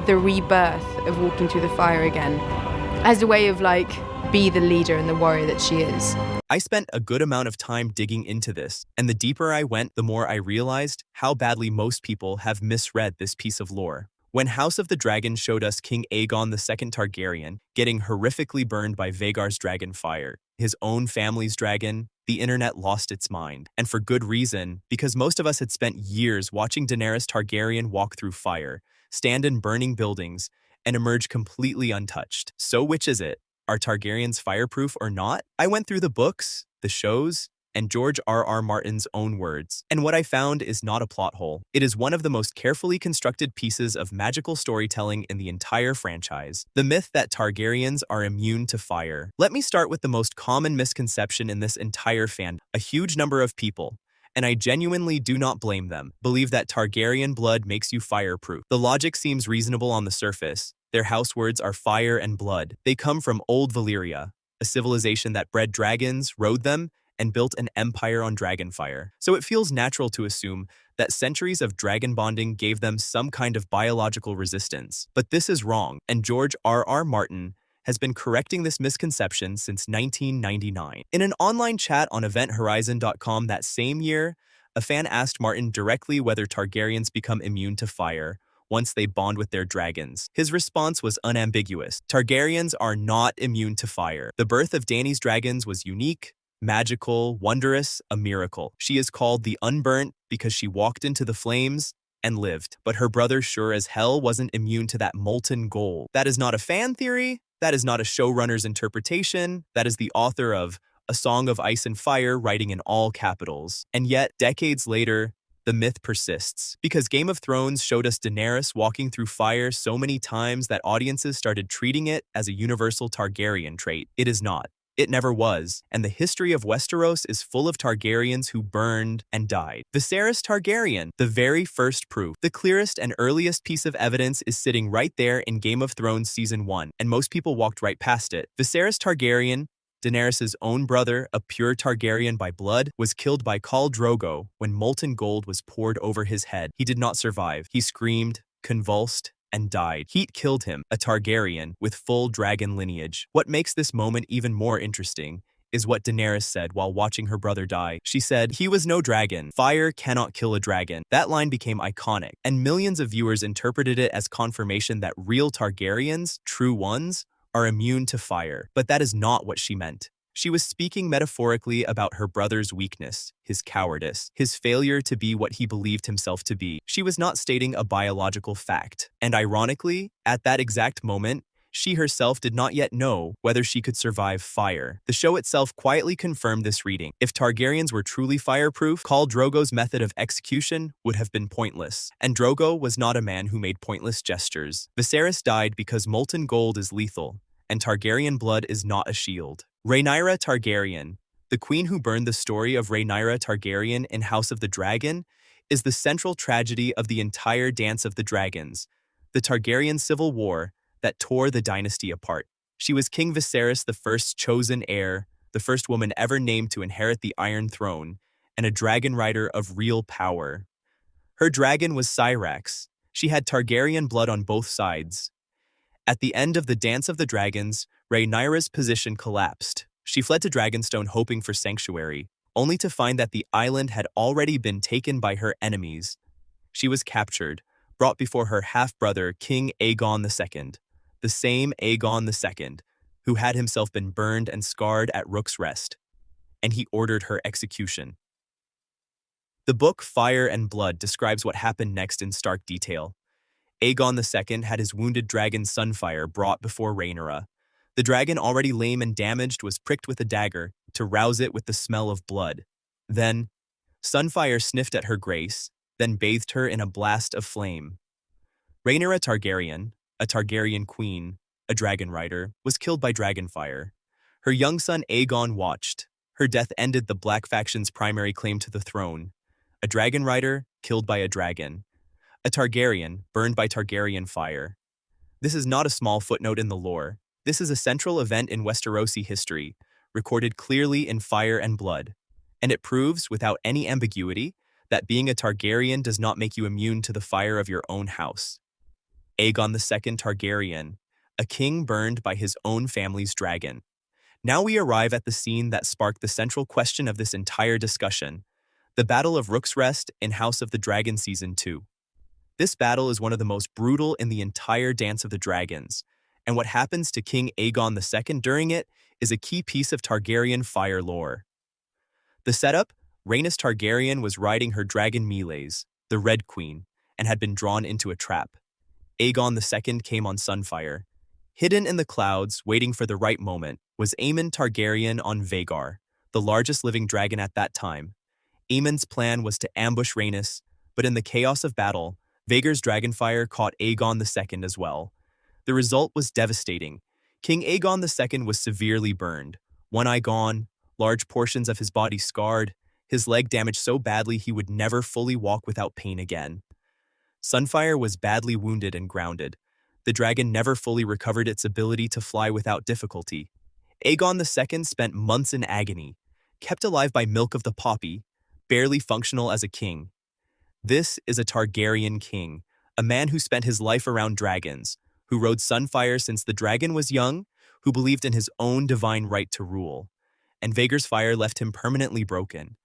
the rebirth of walking through the fire again as a way of like be the leader and the warrior that she is. I spent a good amount of time digging into this, and the deeper I went, the more I realized how badly most people have misread this piece of lore. When House of the Dragon showed us King Aegon II Targaryen getting horrifically burned by Vhagar's Dragonfire, his own family's dragon, the internet lost its mind. And for good reason, because most of us had spent years watching Daenerys Targaryen walk through fire, stand in burning buildings, and emerge completely untouched. So which is it? Are Targaryens fireproof or not? I went through the books, the shows, and George R.R. Martin's own words, and what I found is not a plot hole. It is one of the most carefully constructed pieces of magical storytelling in the entire franchise. The myth that Targaryens are immune to fire. Let me start with the most common misconception in this entire fandom. A huge number of people, and I genuinely do not blame them, believe that Targaryen blood makes you fireproof. The logic seems reasonable on the surface. Their house words are fire and blood. They come from old Valyria, a civilization that bred dragons, rode them, and built an empire on Dragonfire. So it feels natural to assume that centuries of dragon bonding gave them some kind of biological resistance. But this is wrong, and George R.R. Martin has been correcting this misconception since 1999. In an online chat on eventhorizon.com that same year, a fan asked Martin directly whether Targaryens become immune to fire once they bond with their dragons. His response was unambiguous. Targaryens are not immune to fire. The birth of Dany's dragons was unique, magical, wondrous, a miracle. She is called the Unburnt because she walked into the flames and lived. But her brother sure as hell wasn't immune to that molten gold. That is not a fan theory. That is not a showrunner's interpretation. That is the author of A Song of Ice and Fire writing in all capitals. And yet, decades later, the myth persists. Because Game of Thrones showed us Daenerys walking through fire so many times that audiences started treating it as a universal Targaryen trait. It is not. It never was, and the history of Westeros is full of Targaryens who burned and died. Viserys Targaryen, the very first proof. The clearest and earliest piece of evidence is sitting right there in Game of Thrones Season 1, and most people walked right past it. Viserys Targaryen, Daenerys' own brother, a pure Targaryen by blood, was killed by Khal Drogo when molten gold was poured over his head. He did not survive. He screamed, convulsed, and died. Heat killed him, a Targaryen with full dragon lineage. What makes this moment even more interesting is what Daenerys said while watching her brother die. She said, "He was no dragon. Fire cannot kill a dragon." That line became iconic, and millions of viewers interpreted it as confirmation that real Targaryens, true ones, are immune to fire. But that is not what she meant. She was speaking metaphorically about her brother's weakness, his cowardice, his failure to be what he believed himself to be. She was not stating a biological fact. And ironically, at that exact moment, she herself did not yet know whether she could survive fire. The show itself quietly confirmed this reading. If Targaryens were truly fireproof, Khal Drogo's method of execution would have been pointless. And Drogo was not a man who made pointless gestures. Viserys died because molten gold is lethal, and Targaryen blood is not a shield. Rhaenyra Targaryen, the queen who burned the story of Rhaenyra Targaryen in House of the Dragon, is the central tragedy of the entire Dance of the Dragons, the Targaryen civil war that tore the dynasty apart. She was King Viserys the first's chosen heir, the first woman ever named to inherit the Iron Throne, and a dragon rider of real power. Her dragon was Syrax. She had Targaryen blood on both sides. At the end of the Dance of the Dragons, Rhaenyra's position collapsed. She fled to Dragonstone hoping for sanctuary, only to find that the island had already been taken by her enemies. She was captured, brought before her half-brother King Aegon II, the same Aegon II, who had himself been burned and scarred at Rook's Rest, and he ordered her execution. The book Fire and Blood describes what happened next in stark detail. Aegon II had his wounded dragon Sunfire brought before Rhaenyra. The dragon, already lame and damaged, was pricked with a dagger to rouse it with the smell of blood. Then, Sunfire sniffed at her grace, then bathed her in a blast of flame. Rhaenyra Targaryen, a Targaryen queen, a dragon rider, was killed by Dragonfire. Her young son Aegon watched. Her death ended the Black faction's primary claim to the throne. A dragon rider killed by a dragon. A Targaryen burned by Targaryen fire. This is not a small footnote in the lore. This is a central event in Westerosi history, recorded clearly in Fire and Blood, and it proves, without any ambiguity, that being a Targaryen does not make you immune to the fire of your own house. Aegon II Targaryen, a king burned by his own family's dragon. Now we arrive at the scene that sparked the central question of this entire discussion, the Battle of Rook's Rest in House of the Dragon Season 2. This battle is one of the most brutal in the entire Dance of the Dragons, and what happens to King Aegon II during it is a key piece of Targaryen fire lore. The setup: Rhaenys Targaryen was riding her dragon Meleys, the Red Queen, and had been drawn into a trap. Aegon II came on Sunfire. Hidden in the clouds, waiting for the right moment, was Aemon Targaryen on Vhagar, the largest living dragon at that time. Aemon's plan was to ambush Rhaenys, but in the chaos of battle, Vhagar's Dragonfire caught Aegon II as well. The result was devastating. King Aegon II was severely burned, one eye gone, large portions of his body scarred, his leg damaged so badly he would never fully walk without pain again. Sunfire was badly wounded and grounded. The dragon never fully recovered its ability to fly without difficulty. Aegon II spent months in agony, kept alive by milk of the poppy, barely functional as a king. This is a Targaryen king, a man who spent his life around dragons, who rode Sunfire since the dragon was young, who believed in his own divine right to rule. And Vhagar's fire left him permanently broken.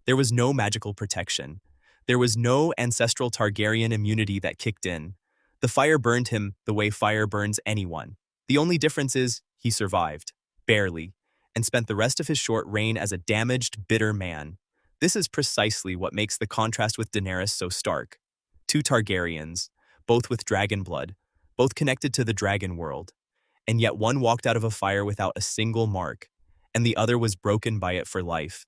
There was no magical protection. There was no ancestral Targaryen immunity that kicked in. The fire burned him the way fire burns anyone. The only difference is he survived, barely, and spent the rest of his short reign as a damaged, bitter man. This is precisely what makes the contrast with Daenerys so stark. Two Targaryens, both with dragon blood, both connected to the dragon world, and yet one walked out of a fire without a single mark, and the other was broken by it for life.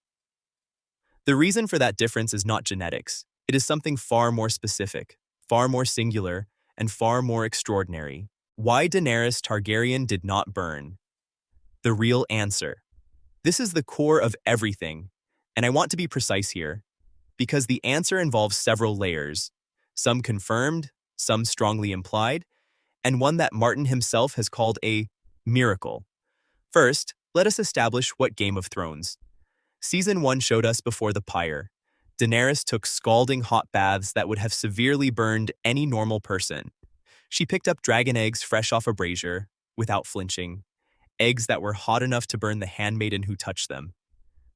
The reason for that difference is not genetics. It is something far more specific, far more singular, and far more extraordinary. Why Daenerys Targaryen did not burn? The real answer. This is the core of everything, and I want to be precise here, because the answer involves several layers, some confirmed, some strongly implied, and one that Martin himself has called a miracle. First, let us establish what Game of Thrones. Season 1 showed us before the pyre. Daenerys took scalding hot baths that would have severely burned any normal person. She picked up dragon eggs fresh off a brazier, without flinching, eggs that were hot enough to burn the handmaiden who touched them.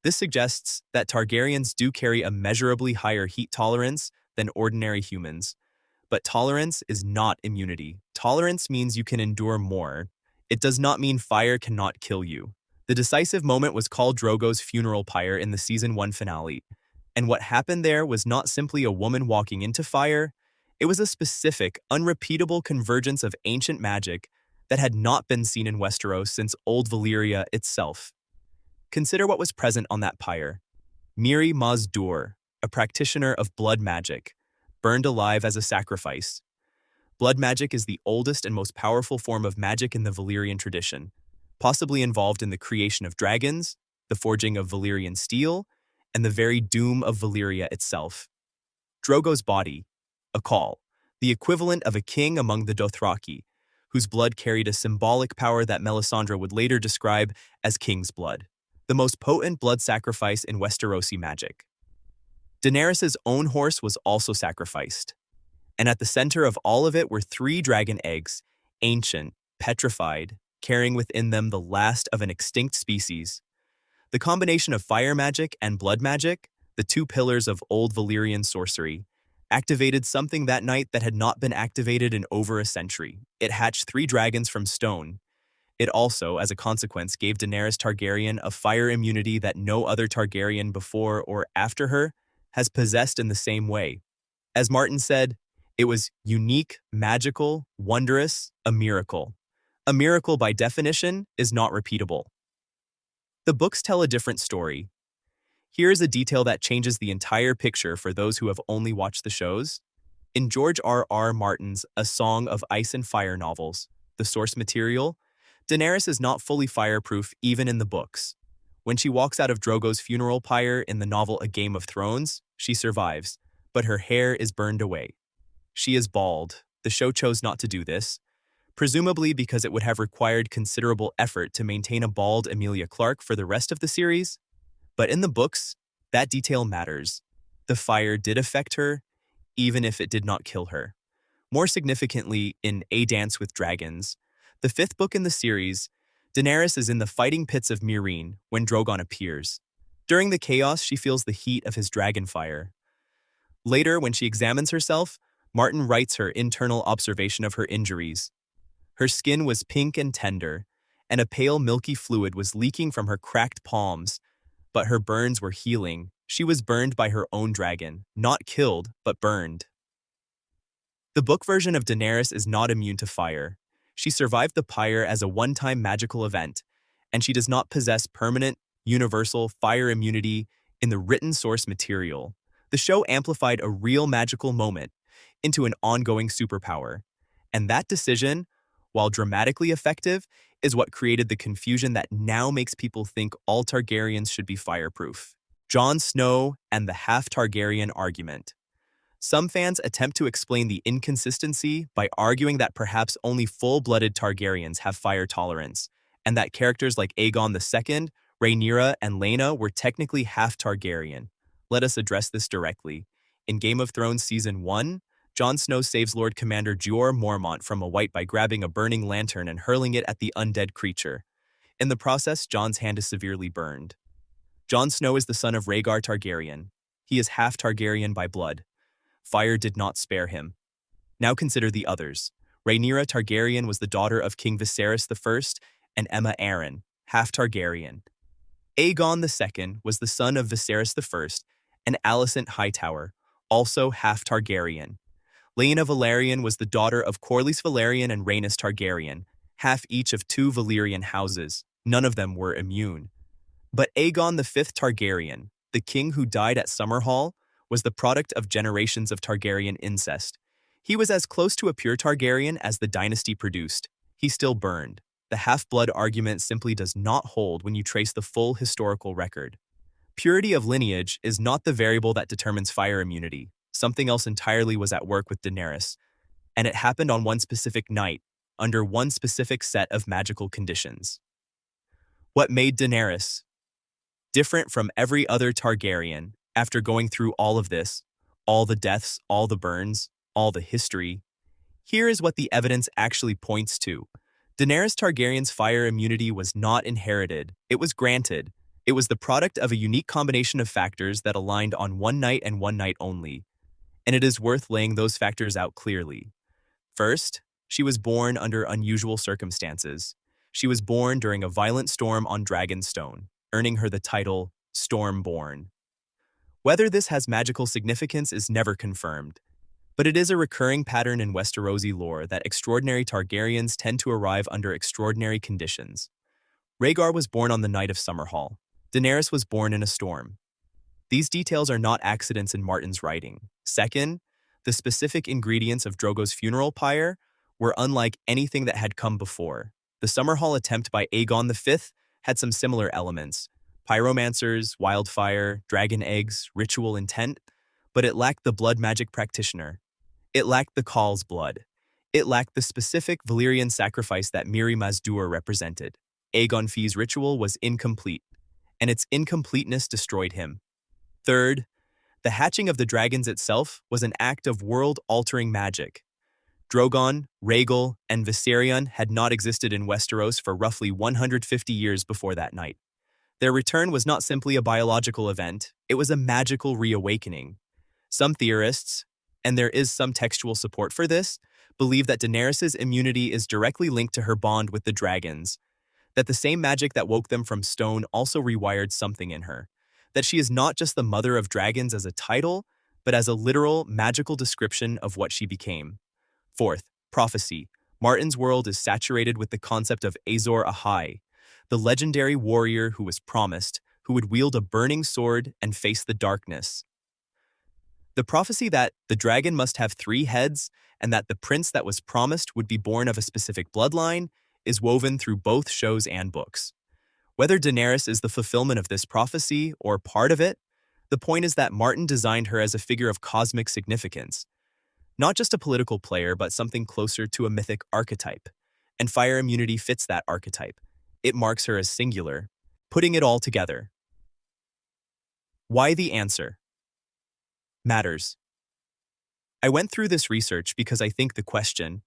This suggests that Targaryens do carry a measurably higher heat tolerance than ordinary humans. But tolerance is not immunity. Tolerance means you can endure more. It does not mean fire cannot kill you. The decisive moment was Khal Drogo's funeral pyre in the Season 1 finale. And what happened there was not simply a woman walking into fire. It was a specific, unrepeatable convergence of ancient magic that had not been seen in Westeros since Old Valyria itself. Consider what was present on that pyre. Mirri Maz Duur, a practitioner of blood magic, burned alive as a sacrifice. Blood magic is the oldest and most powerful form of magic in the Valyrian tradition, possibly involved in the creation of dragons, the forging of Valyrian steel, and the very doom of Valyria itself. Drogo's body, a Khal, the equivalent of a king among the Dothraki, whose blood carried a symbolic power that Melisandre would later describe as king's blood, the most potent blood sacrifice in Westerosi magic. Daenerys' own horse was also sacrificed, and at the center of all of it were 3 dragon eggs, ancient, petrified, carrying within them the last of an extinct species. The combination of fire magic and blood magic, the 2 pillars of old Valyrian sorcery, activated something that night that had not been activated in over a century. It hatched 3 dragons from stone. It also, as a consequence, gave Daenerys Targaryen a fire immunity that no other Targaryen before or after her has possessed in the same way. As Martin said, it was unique, magical, wondrous, a miracle. A miracle, by definition, is not repeatable. The books tell a different story. Here is a detail that changes the entire picture for those who have only watched the shows. In George R.R. Martin's A Song of Ice and Fire novels, the source material, Daenerys is not fully fireproof even in the books. When she walks out of Drogo's funeral pyre in the novel A Game of Thrones, she survives, but her hair is burned away. She is bald. The show chose not to do this, presumably because it would have required considerable effort to maintain a bald Emilia Clarke for the rest of the series. But in the books, that detail matters. The fire did affect her, even if it did not kill her. More significantly, in A Dance with Dragons, the fifth book in the series, Daenerys is in the fighting pits of Meereen when Drogon appears. During the chaos, she feels the heat of his Dragonfire. Later, when she examines herself, Martin writes her internal observation of her injuries. Her skin was pink and tender, and a pale milky fluid was leaking from her cracked palms, but her burns were healing. She was burned by her own dragon, not killed, but burned. The book version of Daenerys is not immune to fire. She survived the pyre as a one-time magical event, and she does not possess permanent, universal fire immunity in the written source material. The show amplified a real magical moment into an ongoing superpower, and that decision, while dramatically effective, is what created the confusion that now makes people think all Targaryens should be fireproof. Jon Snow and the half-Targaryen argument. Some fans attempt to explain the inconsistency by arguing that perhaps only full-blooded Targaryens have fire tolerance, and that characters like Aegon II, Rhaenyra, and Laena were technically half-Targaryen. Let us address this directly. In Game of Thrones Season 1, Jon Snow saves Lord Commander Jeor Mormont from a wight by grabbing a burning lantern and hurling it at the undead creature. In the process, Jon's hand is severely burned. Jon Snow is the son of Rhaegar Targaryen. He is half Targaryen by blood. Fire did not spare him. Now consider the others. Rhaenyra Targaryen was the daughter of King Viserys I and Aemma Arryn, half Targaryen. Aegon II was the son of Viserys I and Alicent Hightower, also half Targaryen. Laena Velaryon was the daughter of Corlys Velaryon and Rhaenys Targaryen, half each of two Valyrian houses. None of them were immune. But Aegon V Targaryen, the king who died at Summerhall, was the product of generations of Targaryen incest. He was as close to a pure Targaryen as the dynasty produced. He still burned. The half-blood argument simply does not hold when you trace the full historical record. Purity of lineage is not the variable that determines fire immunity. Something else entirely was at work with Daenerys, and it happened on one specific night, under one specific set of magical conditions. What made Daenerys different from every other Targaryen? After going through all of this, all the deaths, all the burns, all the history, here is what the evidence actually points to. Daenerys Targaryen's fire immunity was not inherited, it was granted. It was the product of a unique combination of factors that aligned on one night and one night only. And it is worth laying those factors out clearly. First, she was born under unusual circumstances. She was born during a violent storm on Dragonstone, earning her the title Stormborn. Whether this has magical significance is never confirmed, but it is a recurring pattern in Westerosi lore that extraordinary Targaryens tend to arrive under extraordinary conditions. Rhaegar was born on the night of Summerhall. Daenerys was born in a storm. These details are not accidents in Martin's writing. Second, the specific ingredients of Drogo's funeral pyre were unlike anything that had come before. The Summerhall attempt by Aegon V had some similar elements: pyromancers, wildfire, dragon eggs, ritual intent, but it lacked the blood magic practitioner. It lacked the Khale's blood. It lacked the specific Valyrian sacrifice that Mirri Maz Duur represented. Aegon V's ritual was incomplete, and its incompleteness destroyed him. Third, the hatching of the dragons itself was an act of world-altering magic. Drogon, Rhaegal, and Viserion had not existed in Westeros for roughly 150 years before that night. Their return was not simply a biological event, it was a magical reawakening. Some theorists, and there is some textual support for this, believe that Daenerys' immunity is directly linked to her bond with the dragons, that the same magic that woke them from stone also rewired something in her, that she is not just the mother of dragons as a title, but as a literal, magical description of what she became. Fourth, prophecy. Martin's world is saturated with the concept of Azor Ahai, the legendary warrior who was promised, who would wield a burning sword and face the darkness. The prophecy that the dragon must have 3 heads and that the prince that was promised would be born of a specific bloodline is woven through both shows and books. Whether Daenerys is the fulfillment of this prophecy or part of it, the point is that Martin designed her as a figure of cosmic significance, not just a political player, but something closer to a mythic archetype. And fire immunity fits that archetype. It marks her as singular. Putting it all together. Why the answer matters. I went through this research because I think the question,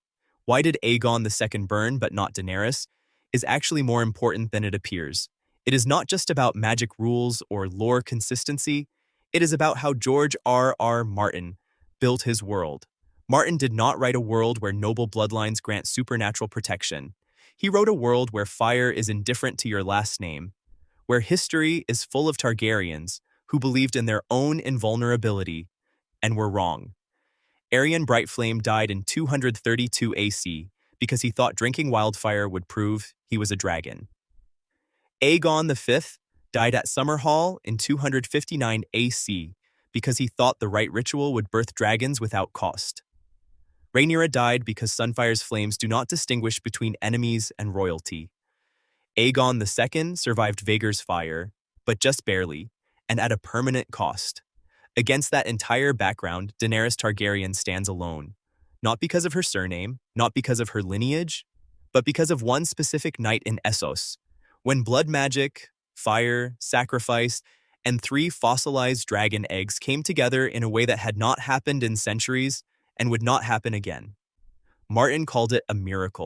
why did Aegon II burn but not Daenerys, is actually more important than it appears. It is not just about magic rules or lore consistency, it is about how George R. Martin built his world. Martin did not write a world where noble bloodlines grant supernatural protection. He wrote a world where fire is indifferent to your last name, where history is full of Targaryens who believed in their own invulnerability and were wrong. Aerion Brightflame died in 232 AC because he thought drinking wildfire would prove he was a dragon. Aegon V died at Summerhall in 259 AC because he thought the right ritual would birth dragons without cost. Rhaenyra died because Sunfire's flames do not distinguish between enemies and royalty. Aegon II survived Vaegar's fire, but just barely, and at a permanent cost. Against that entire background, Daenerys Targaryen stands alone, not because of her surname, not because of her lineage, but because of one specific night in Essos, when blood magic, fire, sacrifice, and 3 fossilized dragon eggs came together in a way that had not happened in centuries and would not happen again. Martin called it a miracle.